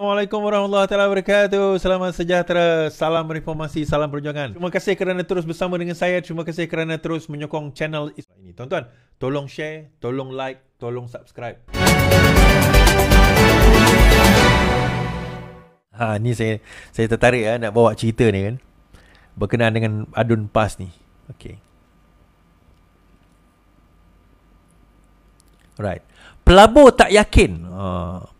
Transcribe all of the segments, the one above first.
Assalamualaikum warahmatullahi wabarakatuh. Selamat sejahtera, salam reformasi, salam perjuangan. Terima kasih kerana terus bersama dengan saya. Terima kasih kerana terus menyokong channel ini. Tuan-tuan, tolong share, tolong like, tolong subscribe. Ni saya tertarik nak bawa cerita ni kan. Berkenaan dengan adun PAS ni. Okey. Right. Pelabur tak yakin.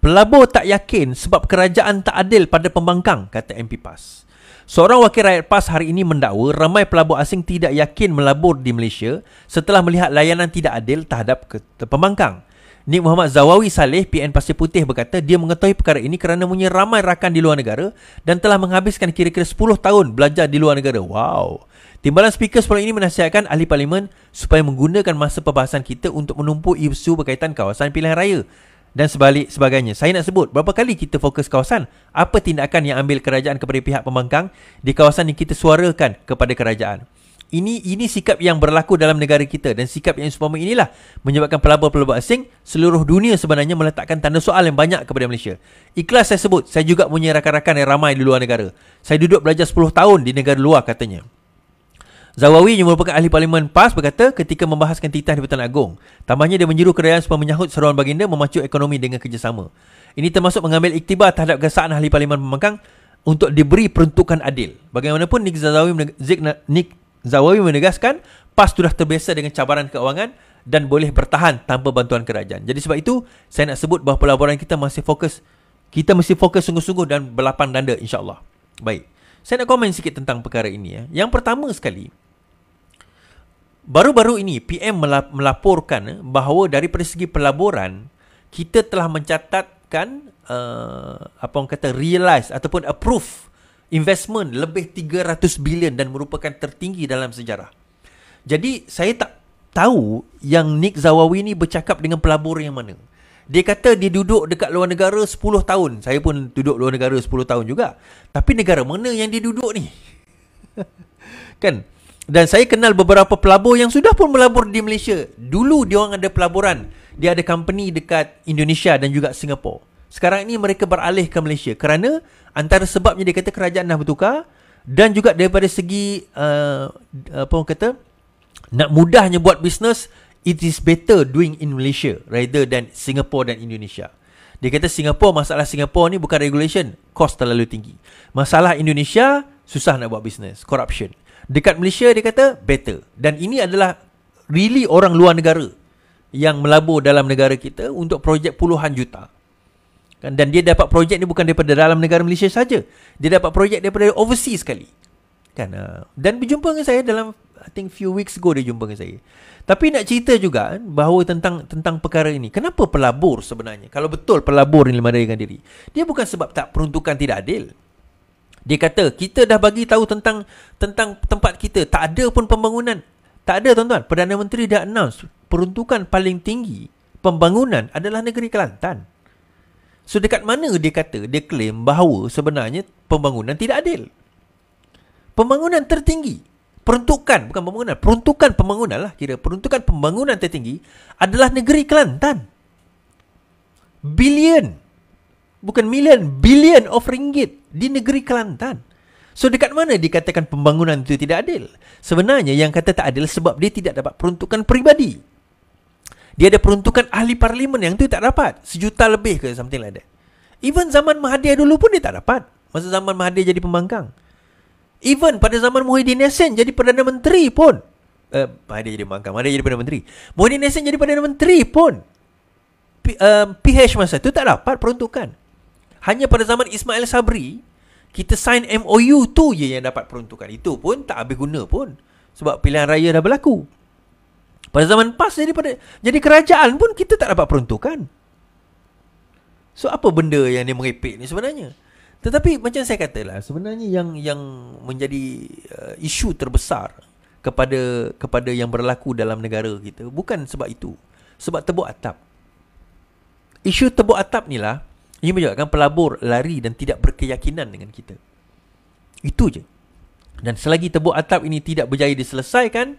Pelabur tak yakin sebab kerajaan tak adil pada pembangkang, kata MP PAS. Seorang wakil rakyat PAS hari ini mendakwa ramai pelabur asing tidak yakin melabur di Malaysia setelah melihat layanan tidak adil terhadap pembangkang. Nik Muhammad Zawawi Saleh, PN Pasir Putih berkata dia mengetahui perkara ini kerana punya ramai rakan di luar negara dan telah menghabiskan kira-kira 10 tahun belajar di luar negara. Wow. Timbalan Speaker sebelum ini menasihatkan ahli parlimen supaya menggunakan masa perbahasan kita untuk menumpuk isu berkaitan kawasan pilihan raya dan sebagainya. Saya nak sebut berapa kali kita fokus kawasan, apa tindakan yang ambil kerajaan kepada pihak pembangkang di kawasan yang kita suarakan kepada kerajaan. Ini sikap yang berlaku dalam negara kita dan sikap yang seumpama inilah menyebabkan pelabur-pelabur asing seluruh dunia sebenarnya meletakkan tanda soal yang banyak kepada Malaysia. Ikhlas saya sebut, saya juga punya rakan-rakan yang ramai di luar negara. Saya duduk belajar 10 tahun di negara luar, katanya. Zawawi yang merupakan ahli parlimen PAS berkata ketika membahaskan titah di Pertuan Agong. Tambahnya dia menyeru kerajaan supaya menyahut seruan baginda memacu ekonomi dengan kerjasama. Ini termasuk mengambil iktibar terhadap gesaan ahli parlimen pembangkang untuk diberi peruntukan adil. Bagaimanapun Nik Zawawi menegaskan PAS sudah terbiasa dengan cabaran keuangan dan boleh bertahan tanpa bantuan kerajaan. Jadi sebab itu saya nak sebut bahawa pelaburan kita mesti fokus sungguh-sungguh dan berlapang danda, insya-Allah. Baik. Saya nak komen sikit tentang perkara ini ya. Yang pertama sekali, baru-baru ini PM melaporkan bahawa daripada segi pelaburan kita telah mencatatkan realize ataupun approve investment lebih 300 bilion dan merupakan tertinggi dalam sejarah. Jadi saya tak tahu yang Nik Zawawi ni bercakap dengan pelabur yang mana. Dia kata dia duduk dekat luar negara 10 tahun. Saya pun duduk luar negara 10 tahun juga. Tapi negara mana yang dia duduk ni? Kan? Dan saya kenal beberapa pelabur yang sudah pun melabur di Malaysia. Dulu dia orang ada pelaburan. Dia ada company dekat Indonesia dan juga Singapura. Sekarang ini mereka beralih ke Malaysia kerana antara sebabnya dia kata kerajaan dah bertukar dan juga daripada segi nak mudahnya buat bisnes, it is better doing in Malaysia rather than Singapore dan Indonesia. Dia kata masalah Singapore ni bukan regulation, cost terlalu tinggi. Masalah Indonesia, susah nak buat bisnes, corruption. Dekat Malaysia dia kata better. Dan ini adalah really orang luar negara yang melabur dalam negara kita untuk projek puluhan juta. Dan dia dapat projek ni bukan daripada dalam negara Malaysia saja. Dia dapat projek daripada overseas sekali. Kan? Dan berjumpa dengan saya dalam I think few weeks ago dia jumpa dengan saya. Tapi nak cerita juga bahawa tentang perkara ini. Kenapa pelabur sebenarnya? Kalau betul pelabur ni melarikan diri, dia bukan sebab tak peruntukan tidak adil. Dia kata kita dah bagi tahu tentang tempat kita, tak ada pun pembangunan. Tak ada, tuan-tuan. Perdana Menteri dah announce peruntukan paling tinggi pembangunan adalah negeri Kelantan. So dekat mana dia kata, dia claim bahawa sebenarnya pembangunan tidak adil. Pembangunan tertinggi, peruntukan, bukan pembangunan, peruntukan pembangunan lah kira. Peruntukan pembangunan tertinggi adalah negeri Kelantan. Bilion, bukan million, billion of ringgit di negeri Kelantan. So dekat mana dikatakan pembangunan itu tidak adil? Sebenarnya yang kata tak adil sebab dia tidak dapat peruntukan peribadi. Dia ada peruntukan ahli parlimen yang tu tak dapat. 1 juta lebih ke something like that. Even zaman Mahathir dulu pun dia tak dapat. Masa zaman Mahathir jadi pembangkang. Even pada zaman Muhyiddin Yassin jadi Perdana Menteri pun. Mahathir jadi pembangkang, Mahathir jadi Perdana Menteri. Muhyiddin Yassin jadi Perdana Menteri pun. PH masa tu tak dapat peruntukan. Hanya pada zaman Ismail Sabri, kita sign MOU tu je yang dapat peruntukan. Itu pun tak habis guna pun. Sebab pilihan raya dah berlaku. Pada zaman PAS jadi kerajaan pun kita tak dapat peruntukan. So apa benda yang dia merepek ni sebenarnya? Tetapi macam saya katalah, sebenarnya yang menjadi isu terbesar kepada yang berlaku dalam negara kita bukan sebab itu. Sebab tebuk atap. Isu tebuk atap ni lah yang menyebabkan pelabur lari dan tidak berkeyakinan dengan kita. Itu je. Dan selagi tebuk atap ini tidak berjaya diselesaikan,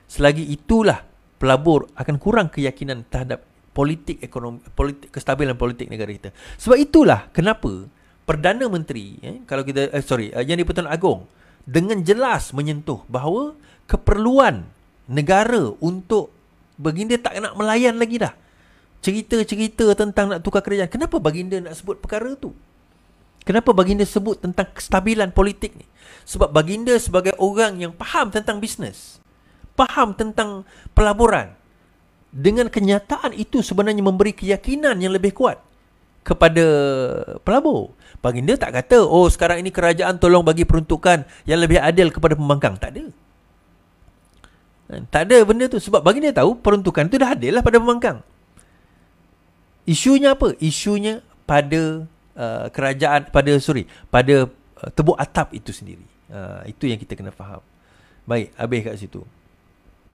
selagi itulah pelabur akan kurang keyakinan terhadap politik ekonomi, kestabilan politik negara kita. Sebab itulah kenapa Perdana Menteri, kalau kita Yang di-Pertuan Agong dengan jelas menyentuh bahawa keperluan negara untuk baginda tak nak melayan lagi dah. Cerita-cerita tentang nak tukar kerajaan. Kenapa baginda nak sebut perkara tu? Kenapa baginda sebut tentang kestabilan politik ni? Sebab baginda sebagai orang yang faham tentang bisnes, faham tentang pelaburan, dengan kenyataan itu sebenarnya memberi keyakinan yang lebih kuat kepada pelabur. Baginda tak kata, oh sekarang ini kerajaan tolong bagi peruntukan yang lebih adil kepada pembangkang. Tak ada. Tak ada benda tu. Sebab baginda tahu peruntukan tu dah adil lah pada pembangkang. Isunya apa? Isunya pada pada tebuk atap itu sendiri. Itu yang kita kena faham. Baik, habis kat situ.